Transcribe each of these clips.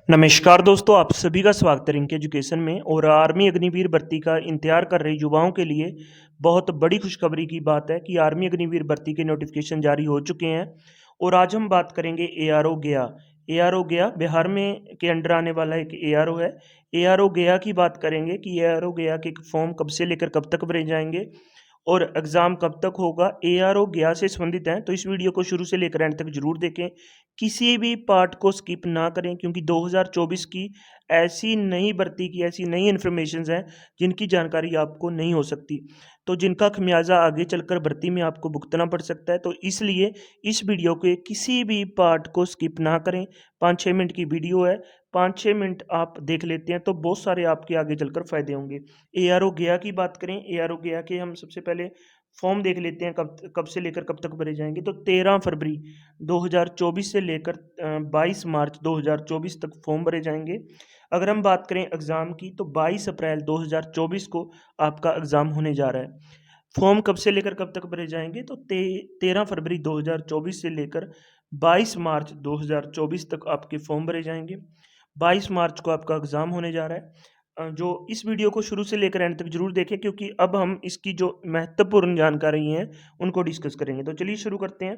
नमस्कार दोस्तों, आप सभी का स्वागत है रिंक एजुकेशन में। और आर्मी अग्निवीर भर्ती का इंतजार कर रहे युवाओं के लिए बहुत बड़ी खुशखबरी की बात है कि आर्मी अग्निवीर भर्ती के नोटिफिकेशन जारी हो चुके हैं। और आज हम बात करेंगे एआरओ गया। एआरओ गया बिहार में के अंडर आने वाला एक एआरओ है। एआरओ गया की बात करेंगे कि एआरओ गया के फॉर्म कब से लेकर कब तक भरे जाएंगे और एग्ज़ाम कब तक होगा। एआरओ गया से संबंधित हैं तो इस वीडियो को शुरू से लेकर एंड तक जरूर देखें। किसी भी पार्ट को स्किप ना करें क्योंकि 2024 की ऐसी नई भर्ती की ऐसी नई इन्फॉर्मेशंस हैं जिनकी जानकारी आपको नहीं हो सकती, तो जिनका खमियाजा आगे चलकर भर्ती में आपको भुगतना पड़ सकता है। तो इसलिए इस वीडियो के किसी भी पार्ट को स्किप ना करें। 5-6 मिनट की वीडियो है, 5-6 मिनट आप देख लेते हैं तो बहुत सारे आपके आगे चलकर फ़ायदे होंगे। एआरओ गया की बात करें, एआरओ गया के हम सबसे पहले फॉर्म देख लेते हैं कब कब से लेकर कब तक भरे जाएंगे। तो 13 फरवरी 2024 से लेकर 22 मार्च 2024 तक फॉर्म भरे जाएंगे। अगर हम बात करें एग्ज़ाम की तो 22 अप्रैल 2024 को आपका एग्ज़ाम होने जा रहा है। फॉर्म कब से लेकर कब तक भरे जाएंगे तो 13 फरवरी 2024 से लेकर 22 मार्च 2024 तक आपके फॉर्म भरे जाएंगे। 22 मार्च को आपका एग्ज़ाम होने जा रहा है। जो इस वीडियो को शुरू से लेकर एंड तक जरूर देखें क्योंकि अब हम इसकी जो महत्वपूर्ण जानकारी हैं उनको डिस्कस करेंगे। तो चलिए शुरू करते हैं।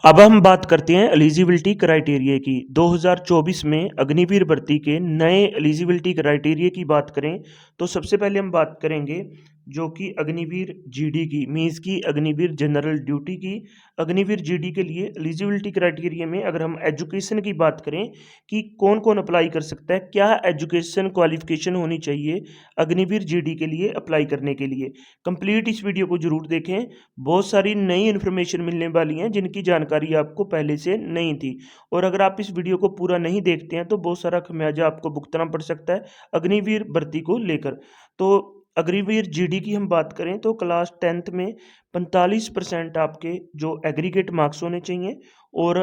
अब हम बात करते हैं एलिजिबिलिटी क्राइटेरिया की। 2024 में अग्निवीर भर्ती के नए एलिजिबिलिटी क्राइटेरिया की बात करें तो सबसे पहले हम बात करेंगे जो कि अग्निवीर जीडी की, मीन्स की अग्निवीर जनरल ड्यूटी की। अग्निवीर जीडी के लिए एलिजिबिलिटी क्राइटेरिया में अगर हम एजुकेशन की बात करें कि कौन कौन अप्लाई कर सकता है, क्या एजुकेशन क्वालिफिकेशन होनी चाहिए अग्निवीर जीडी के लिए अप्लाई करने के लिए, कंप्लीट इस वीडियो को जरूर देखें। बहुत सारी नई इन्फॉर्मेशन मिलने वाली हैं जिनकी जानकारी आपको पहले से नहीं थी। और अगर आप इस वीडियो को पूरा नहीं देखते हैं तो बहुत सारा खमियाजा आपको भुगतना पड़ सकता है अग्निवीर भर्ती को लेकर। तो अग्निवीर जीडी की हम बात करें तो क्लास 10th में 45% आपके जो एग्रीगेट मार्क्स होने चाहिए और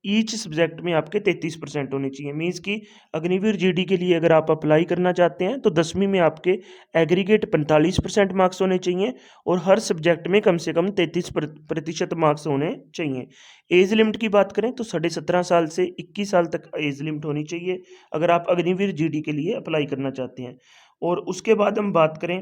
ईच सब्जेक्ट में आपके 33% होने चाहिए। मीन्स कि अग्निवीर जीडी के लिए अगर आप अप्लाई करना चाहते हैं तो 10वीं में आपके एग्रीगेट 45% मार्क्स होने चाहिए और हर सब्जेक्ट में कम से कम 33% मार्क्स होने चाहिए। एज लिमिट की बात करें तो 17.5 साल से 21 साल तक एज लिमिट होनी चाहिए अगर आप अग्निवीर जीडी के लिए अप्लाई करना चाहते हैं। और उसके बाद हम बात करें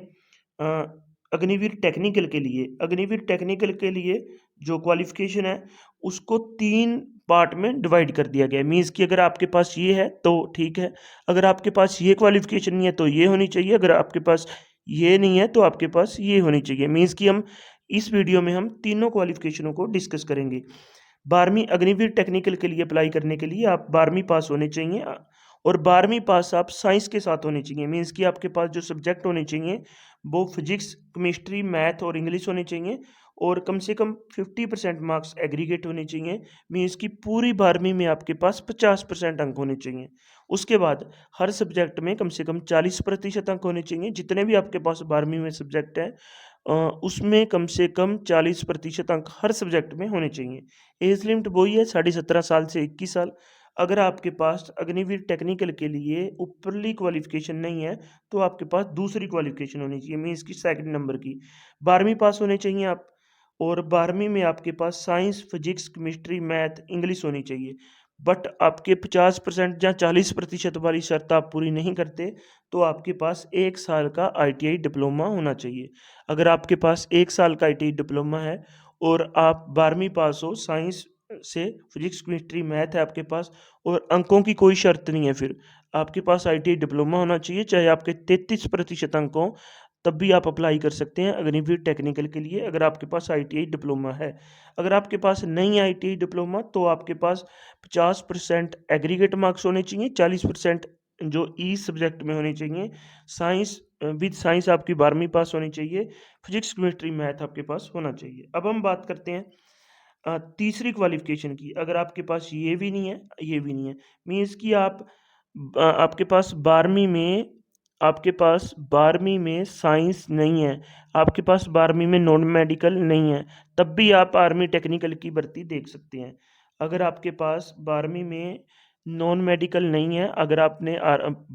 अग्निवीर टेक्निकल के लिए। अग्निवीर टेक्निकल के लिए जो क्वालिफिकेशन है उसको 3 पार्ट में डिवाइड कर दिया गया है। मीन्स कि अगर आपके पास ये है तो ठीक है, अगर आपके पास ये क्वालिफिकेशन नहीं है तो ये होनी चाहिए, अगर आपके पास ये नहीं है तो आपके पास ये होनी चाहिए। मीन्स कि हम इस वीडियो में हम तीनों क्वालिफिकेशनों को डिस्कस करेंगे। 12वीं अग्निवीर टेक्निकल के लिए अप्लाई करने के लिए आप 12वीं पास होने चाहिए और 12वीं पास आप साइंस के साथ होने चाहिए। मीन्स कि आपके पास जो सब्जेक्ट होने चाहिए वो फिजिक्स, केमिस्ट्री, मैथ और इंग्लिश होने चाहिए और कम से कम 50% मार्क्स एग्रीगेट होने चाहिए। मीन्स कि पूरी 12वीं में आपके पास 50% अंक होने चाहिए। उसके बाद हर सब्जेक्ट में कम से कम 40% अंक होने चाहिए। जितने भी आपके पास 12वीं में सब्जेक्ट हैं उसमें कम से कम 40% अंक हर सब्जेक्ट में होने चाहिए। एज लिमिट वही है 17.5 साल से 21 साल। अगर आपके पास अग्निवीर टेक्निकल के लिए ऊपरली क्वालिफिकेशन नहीं है तो आपके पास दूसरी क्वालिफिकेशन होनी चाहिए, मीन्स की सेकंड नंबर की। 12वीं पास होने चाहिए आप और 12वीं में आपके पास science, physics, chemistry, math, English होनी चाहिए। बट आपके 50% या 40% वाली शर्त आप पूरी नहीं करते तो आपके पास 1 साल का आईटीआई डिप्लोमा होना चाहिए। अगर आपके पास 1 साल का आईटीआई डिप्लोमा है और आप 12वीं पास हो, साइंस से फिजिक्स, केमिस्ट्री, मैथ है आपके पास और अंकों की कोई शर्त नहीं है, फिर आपके पास आईटीआई डिप्लोमा होना चाहिए, चाहे आपके 33% अंक हों, तब भी आप अप्लाई कर सकते हैं अग्निवीर टेक्निकल के लिए अगर आपके पास आईटीआई डिप्लोमा है। अगर आपके पास नहीं है आईटीआई डिप्लोमा तो आपके पास 50% एग्रीगेट मार्क्स होने चाहिए, 40% जो ई सब्जेक्ट में होने चाहिए। साइंस विद साइंस आपकी 12वीं पास होनी चाहिए। फिजिक्स, केमिस्ट्री, मैथ आपके पास होना चाहिए। अब हम बात करते हैं तीसरी क्वालिफिकेशन की। अगर आपके पास ये भी नहीं है, ये भी नहीं है, मीन्स कि आपके पास 12वीं में साइंस नहीं है, आपके पास 12वीं में नॉन मेडिकल नहीं है, तब भी आप आर्मी टेक्निकल की भर्ती देख सकते हैं। अगर आपके पास 12वीं में नॉन मेडिकल नहीं है, अगर आपने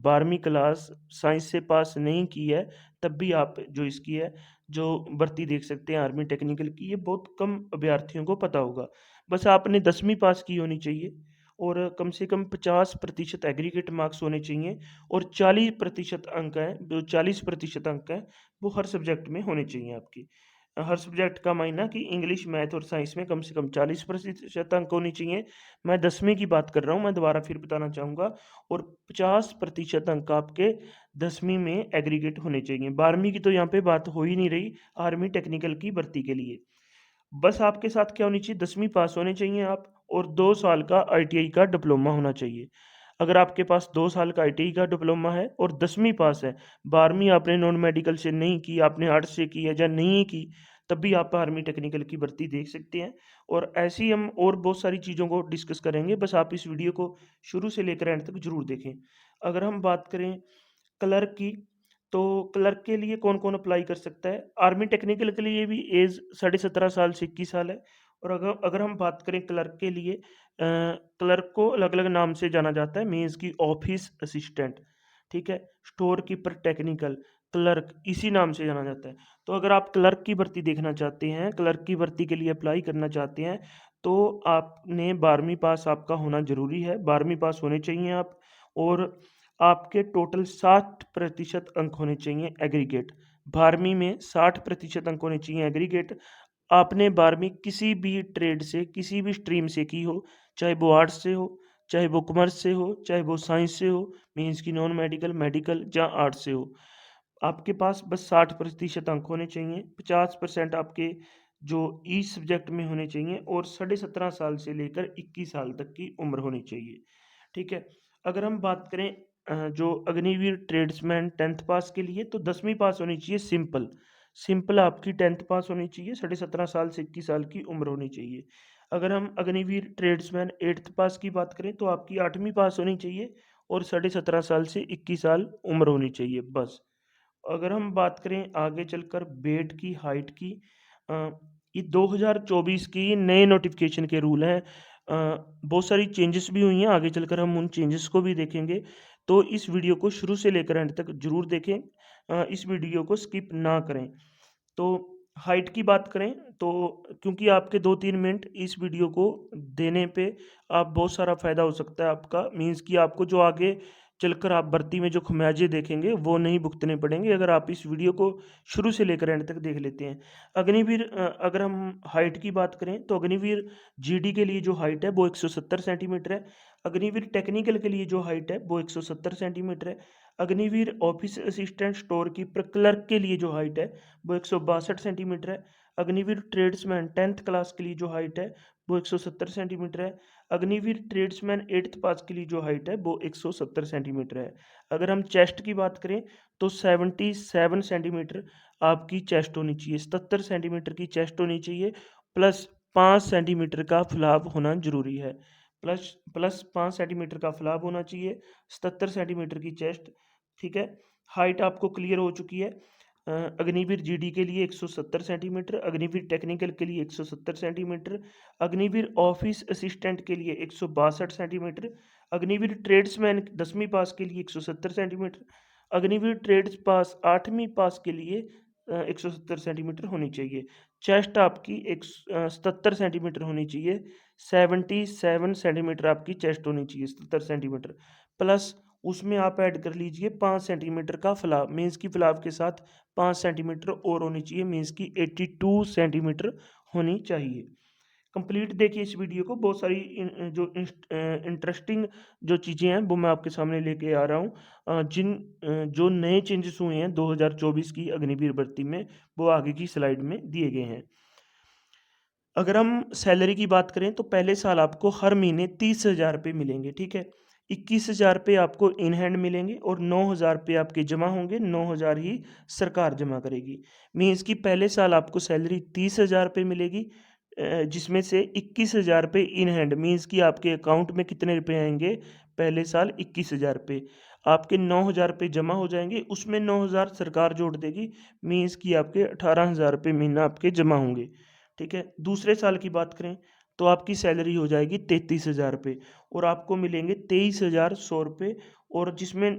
12वीं क्लास साइंस से पास नहीं की है, तब भी आप जो इसकी है जो भर्ती देख सकते हैं आर्मी टेक्निकल की। ये बहुत कम अभ्यर्थियों को पता होगा। बस आपने 10वीं पास की होनी चाहिए और कम से कम 50% एग्रीगेट मार्क्स होने चाहिए और 40% अंक हैं, जो 40% अंक हैं वो हर सब्जेक्ट में होने चाहिए आपकी। हर सब्जेक्ट का मायना कि इंग्लिश, मैथ और साइंस में कम से कम 40% अंक होने चाहिए। मैं 10वीं की बात कर रहा हूँ, मैं दोबारा फिर बताना चाहूँगा। और 50% अंक आपके 10वीं में एग्रीगेट होने चाहिए। 12वीं की तो यहाँ पे बात हो ही नहीं रही, आर्मी टेक्निकल की भर्ती के लिए। बस आपके साथ क्या होनी चाहिए, 10वीं पास होने चाहिए आप, और 2 साल का आईटीआई का डिप्लोमा होना चाहिए। अगर आपके पास 2 साल का आईटीआई का डिप्लोमा है और 10वीं पास है, 12वीं आपने नॉन मेडिकल से नहीं की, आपने आर्ट्स से की है या नहीं की, तब भी आप आर्मी टेक्निकल की भर्ती देख सकते हैं। और ऐसे ही हम और बहुत सारी चीज़ों को डिस्कस करेंगे, बस आप इस वीडियो को शुरू से लेकर एंड तक ज़रूर देखें। अगर हम बात करें क्लर्क की, तो क्लर्क के लिए कौन-कौन अप्लाई कर सकता है? आर्मी टेक्निकल के लिए भी एज 17.5 साल से 21 साल है। और अगर अगर हम बात करें क्लर्क के लिए, क्लर्क को अलग-अलग नाम से जाना जाता है, मीन्स की ऑफिस असिस्टेंट, ठीक है? स्टोर कीपर टेक्निकल, क्लर्क, इसी नाम से जाना जाता है। तो अगर आप क्लर्क की भर्ती देखना चाहते हैं, क्लर्क की भर्ती के लिए अप्लाई करना चाहते हैं, तो आपने 12वीं पास आपका होना ज़रूरी है, 12वीं पास होने चाहिए आप। और आपके टोटल 60% अंक होने चाहिए एग्रीगेट। 12वीं में 60% अंक होने चाहिए एग्रीगेट। आपने 12वीं किसी भी ट्रेड से, किसी भी स्ट्रीम से की हो, चाहे वो आर्ट्स से हो, चाहे वो कॉमर्स से हो, चाहे वो साइंस से हो, मीन्स की नॉन मेडिकल, मेडिकल या आर्ट्स से हो। आपके पास बस 60% अंक होने चाहिए, 50% आपके जो ईच सब्जेक्ट में होने चाहिए, और 17.5 साल से लेकर 21 साल तक की उम्र होनी चाहिए, ठीक है? अगर हम बात करें जो अग्निवीर ट्रेड्समैन 10th पास के लिए, तो 10वीं पास होनी चाहिए सिंपल। सिंपल आपकी 10th पास होनी चाहिए, 17.5 साल से 21 साल की उम्र होनी चाहिए। अगर हम अग्निवीर ट्रेड्समैन 8th पास की बात करें, तो आपकी 8वीं पास होनी चाहिए और 17.5 साल से 21 साल उम्र होनी चाहिए, बस। अगर हम बात करें आगे चलकर वेट की, हाइट की, अ, ये 2024 की नए नोटिफिकेशन के रूल हैं। बहुत सारी चेंजेस भी हुई हैं, आगे चलकर हम उन चेंजेस को भी देखेंगे। तो इस वीडियो को शुरू से लेकर एंड तक ज़रूर देखें, इस वीडियो को स्किप ना करें। तो हाइट की बात करें, तो क्योंकि आपके 2-3 मिनट इस वीडियो को देने पे आप बहुत सारा फ़ायदा हो सकता है आपका, मीन्स कि आपको जो आगे चलकर आप भर्ती में जो खमियाजे देखेंगे वो नहीं भुगतने पड़ेंगे, अगर आप इस वीडियो को शुरू से लेकर एंड तक देख लेते हैं। अग्निवीर, अगर हम हाइट की बात करें, तो अग्निवीर जीडी के लिए जो हाइट है वो 170 सेंटीमीटर है। अग्निवीर टेक्निकल के लिए जो हाइट है वो 170 सेंटीमीटर है। Agniveer office assistant store keeper clerk के लिए जो हाइट है वो 162 सेंटीमीटर है। अग्निवीर ट्रेड्समैन 10th क्लास के लिए जो हाइट है वो 170 सेंटीमीटर है। अग्निवीर ट्रेड्समैन 8th पास के लिए जो हाइट है वो 170 सेंटीमीटर है। अगर हम चेस्ट की बात करें, तो 77 सेंटीमीटर आपकी चेस्ट होनी चाहिए, 77 सेंटीमीटर की चेस्ट होनी चाहिए, प्लस 5 सेंटीमीटर का फुलाव होना ज़रूरी है। प्लस प्लस 5 सेंटीमीटर का फुलाव होना चाहिए, 77 सेंटीमीटर की चेस्ट, ठीक है? हाइट आपको क्लियर हो चुकी है। अग्निवीर जीडी के लिए 170 सेंटीमीटर, अग्निवीर टेक्निकल के लिए 170 सेंटीमीटर, अग्निवीर ऑफिस असिस्टेंट के लिए 162 सेंटीमीटर, अग्निवीर ट्रेड्समैन 10वीं पास के लिए 170 सेंटीमीटर, अग्निवीर ट्रेड्स पास 8वीं पास के लिए 170 सेंटीमीटर होनी चाहिए। चेस्ट आपकी 77 सेंटीमीटर होनी चाहिए, 77 सेंटीमीटर आपकी चेस्ट होनी चाहिए, 77 सेंटीमीटर, प्लस उसमें आप ऐड कर लीजिए 5 सेंटीमीटर का फुलाव, मीन्स की फुलाव के साथ 5 सेंटीमीटर और होनी चाहिए, मीन्स की 82 सेंटीमीटर होनी चाहिए। कंप्लीट देखिए इस वीडियो को, बहुत सारी इंटरेस्टिंग जो चीज़ें हैं वो मैं आपके सामने लेके आ रहा हूँ। जो नए चेंजेस हुए हैं 2024 की अग्निवीर भर्ती में, वो आगे की स्लाइड में दिए गए हैं। अगर हम सैलरी की बात करें, तो पहले साल आपको हर महीने 30,000 रुपये मिलेंगे, ठीक है? 21,000 रुपये आपको इन हैंड मिलेंगे और 9,000 रुपये आपके जमा होंगे, 9,000 ही सरकार जमा करेगी। मीन्स कि पहले साल आपको सैलरी 30,000 रुपये मिलेगी, जिसमें से 21,000 रुपये इन हैंड, मीन्स कि आपके अकाउंट में कितने रुपए आएंगे, पहले साल 21,000 रुपये। आपके 9,000 रुपये जमा हो जाएंगे, उसमें 9,000 सरकार जोड़ देगी, मीन्स कि आपके 18,000 रुपये महीना आपके जमा होंगे, ठीक है? दूसरे साल की बात करें, तो आपकी सैलरी हो जाएगी 33,000 रुपये और आपको मिलेंगे 23,100 रुपये, और जिसमें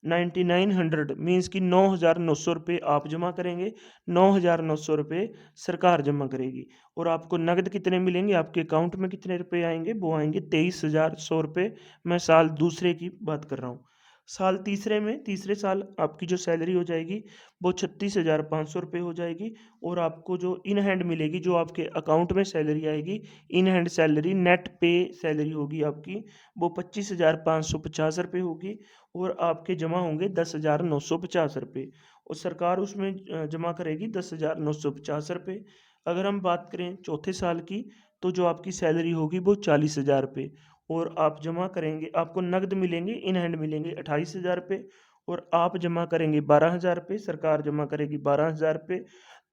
$9900 मीन्स कि ₹9,900 आप जमा करेंगे, ₹9,900 सरकार जमा करेगी। और आपको नकद कितने मिलेंगे, आपके अकाउंट में कितने रुपए आएंगे, वो आएंगे ₹23,100। मैं साल दूसरे की बात कर रहा हूँ। साल तीसरे में, तीसरे साल आपकी जो सैलरी हो जाएगी वो ₹36,500 हो जाएगी। और आपको जो इन हैंड मिलेगी, जो आपके अकाउंट में सैलरी आएगी, इन हैंड सैलरी, नेट पे सैलरी होगी आपकी, वो ₹25,550 होगी। और आपके जमा होंगे ₹10,950। और सरकार उसमें जमा करेगी ₹10,950। अगर हम बात करें चौथे साल की, तो जो आपकी सैलरी होगी वो ₹40,000। और आप जमा करेंगे, आपको नकद मिलेंगे, इन हैंड मिलेंगे ₹28,000। और आप जमा करेंगे ₹12,000, सरकार जमा करेगी ₹12,000।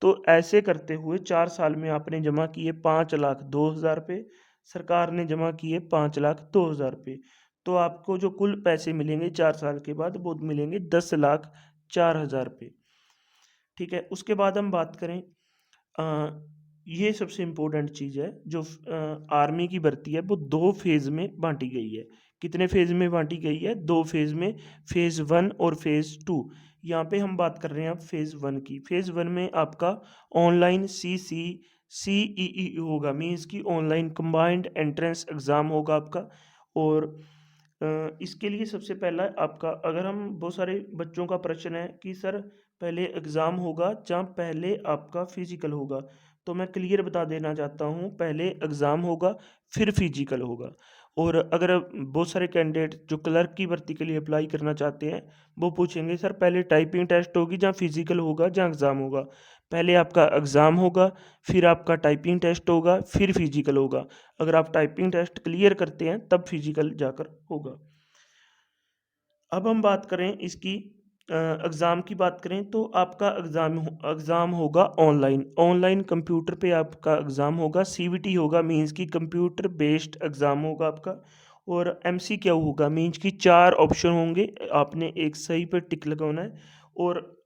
तो ऐसे करते हुए 4 साल में आपने जमा किए ₹5,02,000, सरकार ने जमा किए ₹5,02,000। तो आपको जो कुल पैसे मिलेंगे 4 साल के बाद, वो मिलेंगे ₹10,04,000। ठीक है। उसके बाद हम बात करें, ये सबसे इम्पोर्टेंट चीज़ है, जो आर्मी की भर्ती है वो 2 फेज़ में बांटी गई है। कितने फेज़ में बांटी गई है? 2 फेज़ में, फेज़ 1 और फेज़ 2। यहाँ पे हम बात कर रहे हैं अब फेज़ 1 की। फेज़ 1 में आपका ऑनलाइन CCCEE होगा, मीन्स कि ऑनलाइन कंबाइंड एंट्रेंस एग्ज़ाम होगा आपका। और इसके लिए सबसे पहला आपका, अगर हम, बहुत सारे बच्चों का प्रश्न है कि सर पहले एग्ज़ाम होगा या पहले आपका फिजिकल होगा, तो मैं क्लियर बता देना चाहता हूँ, पहले एग्ज़ाम होगा फिर फिजिकल होगा। और अगर बहुत सारे कैंडिडेट जो क्लर्क की भर्ती के लिए अप्लाई करना चाहते हैं, वो पूछेंगे सर पहले टाइपिंग टेस्ट होगी या फिजिकल होगा या एग्ज़ाम होगा। पहले आपका एग्ज़ाम होगा, फिर आपका टाइपिंग टेस्ट होगा, फिर फिजिकल होगा। अगर आप टाइपिंग टेस्ट क्लियर करते हैं तब फिजिकल जाकर होगा। अब हम बात करें इसकी एग्ज़ाम की बात करें, तो आपका एग्ज़ाम होगा ऑनलाइन। ऑनलाइन कंप्यूटर पे आपका एग्ज़ाम होगा, CBT होगा, मीन्स की कंप्यूटर बेस्ड एग्ज़ाम होगा आपका। और MCQ होगा, मीन्स की 4 ऑप्शन होंगे, आपने एक सही पे टिक लगाना है। और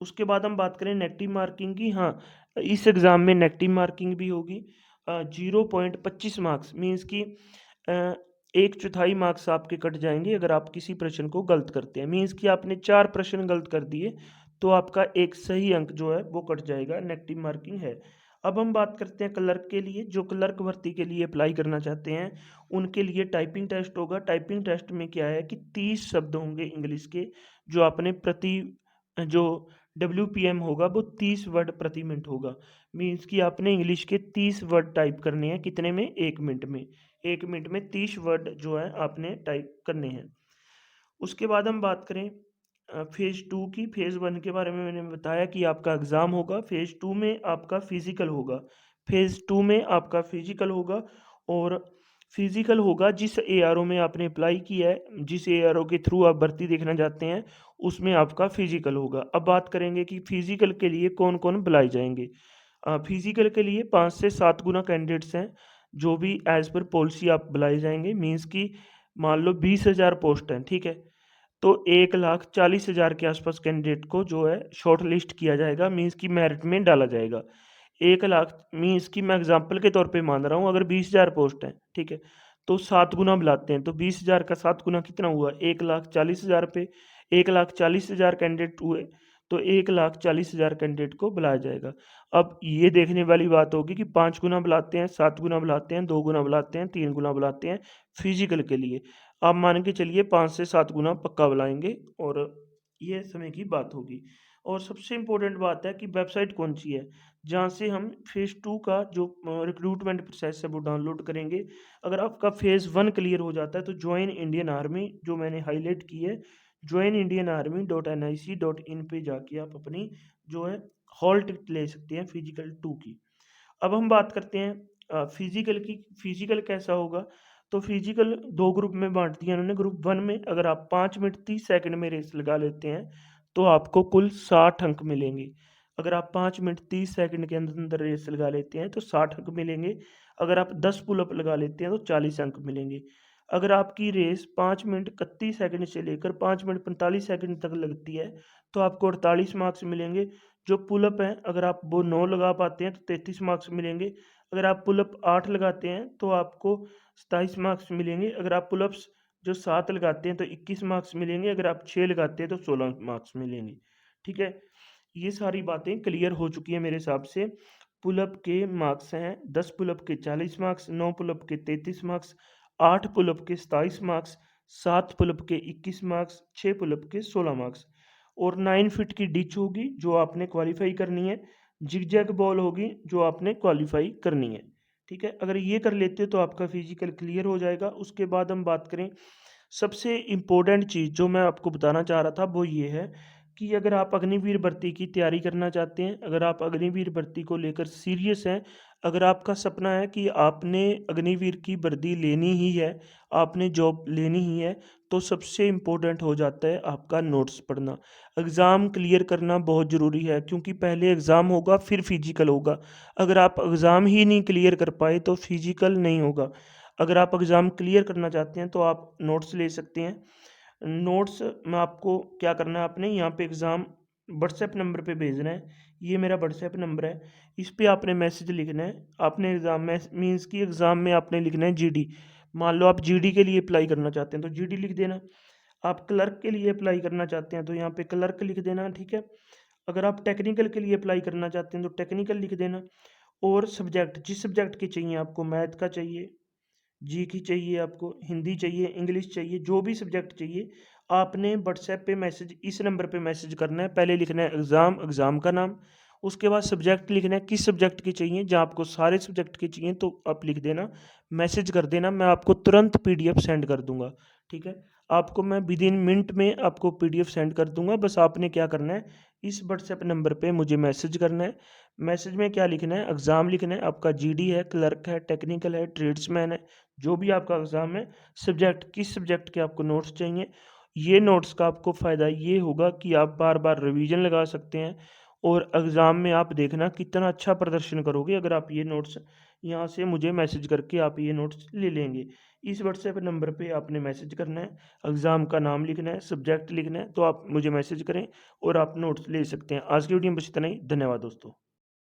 उसके बाद हम बात करें नेगेटिव मार्किंग की। हाँ, इस एग्ज़ाम में नेगेटिव मार्किंग भी होगी। 0.25 मार्क्स, मीन्स कि अ, 1/4 मार्क्स आपके कट जाएंगे अगर आप किसी प्रश्न को गलत करते हैं। मीन्स कि आपने 4 प्रश्न गलत कर दिए तो आपका एक सही अंक जो है वो कट जाएगा, नेगेटिव मार्किंग है। अब हम बात करते हैं क्लर्क के लिए। जो क्लर्क भर्ती के लिए अप्लाई करना चाहते हैं, उनके लिए टाइपिंग टेस्ट होगा। टाइपिंग टेस्ट में क्या है कि 30 शब्द होंगे इंग्लिश के, जो आपने प्रति, जो WPM होगा वो 30 वर्ड प्रति मिनट होगा। मीन्स कि आपने इंग्लिश के 30 वर्ड टाइप करने हैं, कितने में? 1 मिनट में। 1 मिनट में 30 वर्ड जो है आपने टाइप करने हैं। उसके बाद हम बात करें फेज़ 2 की। फेज़ 1 के बारे में मैंने बताया कि आपका एग्ज़ाम होगा, फेज़ 2 में आपका फिजिकल होगा। फेज़ 2 में आपका फिजिकल होगा। और फिजिकल होगा जिस ARO में आपने अप्लाई किया है, जिस ARO के थ्रू आप भर्ती देखना चाहते हैं, उसमें आपका फिजिकल होगा। अब बात करेंगे कि फिजिकल के लिए कौन कौन बुलाए जाएंगे। फिजिकल के लिए 5 से 7 गुना कैंडिडेट्स हैं, जो भी एज पर पॉलिसी आप बुलाए जाएंगे। मीन्स कि मान लो 20,000 पोस्ट हैं, ठीक है, तो 1,40,000 के आसपास कैंडिडेट को जो है शॉर्ट लिस्ट किया जाएगा, मीन्स की मेरिट में डाला जाएगा। 1,00,000 मीन्स की मैं एग्जांपल के तौर पे मान रहा हूँ, अगर 20,000 पोस्ट हैं, ठीक है, तो 7 गुना बुलाते हैं, तो 20,000 का 7 गुना कितना हुआ? 1,40,000 पे 1,40,000 कैंडिडेट हुए, तो 1,40,000 कैंडिडेट को बुलाया जाएगा। अब ये देखने वाली बात होगी कि 5 गुना बुलाते हैं, 7 गुना बुलाते हैं, 2 गुना बुलाते हैं, 3 गुना बुलाते हैं फिजिकल के लिए। आप मान के चलिए 5 से 7 गुना पक्का बुलाएँगे, और ये समय की बात होगी। और सबसे इम्पोर्टेंट बात है कि वेबसाइट कौन-सी है, जहाँ से हम फ़ेज़ 2 का जो रिक्रूटमेंट प्रोसेस है वो डाउनलोड करेंगे। अगर आपका फ़ेज़ 1 क्लियर हो जाता है तो जॉइन इंडियन आर्मी, जो मैंने हाइलाइट की है, joinindianarmy.nic.in पे जाके आप अपनी जो है हॉल टिकट ले सकते हैं फिजिकल 2 की। अब हम बात करते हैं फिजिकल की। फिजिकल कैसा होगा? तो फिजिकल 2 ग्रुप में बाँट दिया इन्होंने। ग्रुप 1 में अगर आप 5 मिनट 30 सेकंड में रेस लगा लेते हैं, तो आपको कुल 60 अंक मिलेंगे। अगर आप 5 मिनट 30 सेकंड के अंदर रेस लगा लेते हैं तो 60 अंक मिलेंगे। अगर आप 10 पुल-अप लगा लेते हैं तो 40 अंक मिलेंगे। अगर आपकी रेस 5 मिनट 31 सेकंड से लेकर 5 मिनट 45 सेकंड तक लगती है, तो आपको 48 मार्क्स मिलेंगे। जो पुल-अप हैं, अगर आप वो 9 लगा पाते हैं तो 33 मार्क्स मिलेंगे। अगर आप पुल-अप 8 लगाते हैं तो आपको 27 मार्क्स मिलेंगे। अगर आप पुल-अप्स जो 7 लगाते हैं तो 21 मार्क्स मिलेंगे, अगर आप 6 लगाते हैं तो 16 मार्क्स मिलेंगे। ठीक है, ये सारी बातें क्लियर हो चुकी है मेरे हिसाब से। पुलअप के मार्क्स हैं 10 पुलअप के 40 मार्क्स, 9 पुलअप के 33 मार्क्स, 8 पुलअप के 27 मार्क्स, 7 पुलअप के 21 मार्क्स, 6 पुलअप के 16 मार्क्स और 9 फीट की डिच होगी जो आपने क्वालिफाई करनी है, जिगजैग बॉल होगी जो आपने क्वालिफाई करनी है। ठीक है, अगर ये कर लेते हो तो आपका फिजिकल क्लियर हो जाएगा। उसके बाद हम बात करें, सबसे इम्पोर्टेंट चीज़ जो मैं आपको बताना चाह रहा था वो ये है कि अगर आप अग्निवीर भर्ती की तैयारी करना चाहते हैं, अगर आप अग्निवीर भर्ती को लेकर सीरियस हैं, अगर आपका सपना है कि आपने अग्निवीर की वर्दी लेनी ही है, आपने जॉब लेनी ही है, तो सबसे इम्पोर्टेंट हो जाता है आपका नोट्स पढ़ना। एग्ज़ाम क्लियर करना बहुत ज़रूरी है, क्योंकि पहले एग्ज़ाम होगा फिर फिजिकल होगा। अगर आप एग्ज़ाम ही नहीं क्लियर कर पाए तो फिजिकल नहीं होगा। अगर आप एग्ज़ाम क्लियर करना चाहते हैं तो आप नोट्स ले सकते हैं। नोट्स में आपको क्या करना है, आपने यहाँ पे एग्ज़ाम व्हाट्सएप नंबर पे भेजना है। ये मेरा व्हाट्सएप नंबर है, इस पे आपने मैसेज लिखना है। आपने एग्ज़ाम में मीन्स कि एग्ज़ाम में आपने लिखना है जीडी। मान लो आप जीडी के लिए अप्लाई करना चाहते हैं तो जीडी लिख देना। आप क्लर्क के लिए अप्लाई करना चाहते हैं तो यहाँ पे क्लर्क लिख देना। ठीक है, अगर आप टेक्निकल के लिए अप्लाई करना चाहते हैं तो टेक्निकल लिख देना। और सब्जेक्ट, जिस सब्जेक्ट के चाहिए आपको, मैथ का चाहिए, जी की चाहिए, आपको हिंदी चाहिए, इंग्लिश चाहिए, जो भी सब्जेक्ट चाहिए, आपने व्हाट्सएप पे मैसेज, इस नंबर पे मैसेज करना है। पहले लिखना है एग्ज़ाम, एग्ज़ाम का नाम, उसके बाद सब्जेक्ट लिखना है, किस सब्जेक्ट के चाहिए। जहाँ आपको सारे सब्जेक्ट के चाहिए तो आप लिख देना, मैसेज कर देना, मैं आपको तुरंत पीडीएफ सेंड कर दूंगा। ठीक है, आपको मैं विद इन मिनट में आपको पीडीएफ सेंड कर दूंगा। बस आपने क्या करना है, इस व्हाट्सएप नंबर पे मुझे मैसेज करना है। मैसेज में क्या लिखना है, एग्ज़ाम लिखना है, आपका जीडी है, क्लर्क है, टेक्निकल है, ट्रेड्समैन है, जो भी आपका एग्ज़ाम है, सब्जेक्ट, किस सब्जेक्ट के आपको नोट्स चाहिए। ये नोट्स का आपको फ़ायदा ये होगा कि आप बार बार रिवीजन लगा सकते हैं और एग्ज़ाम में आप देखना कितना अच्छा प्रदर्शन करोगे अगर आप ये नोट्स यहाँ से मुझे मैसेज करके आप ये नोट्स ले लेंगे। इस व्हाट्सएप नंबर पे आपने मैसेज करना है, एग्ज़ाम का नाम लिखना है, सब्जेक्ट लिखना है, तो आप मुझे मैसेज करें और आप नोट्स ले सकते हैं। आज की वीडियो में बस इतना ही। धन्यवाद दोस्तों।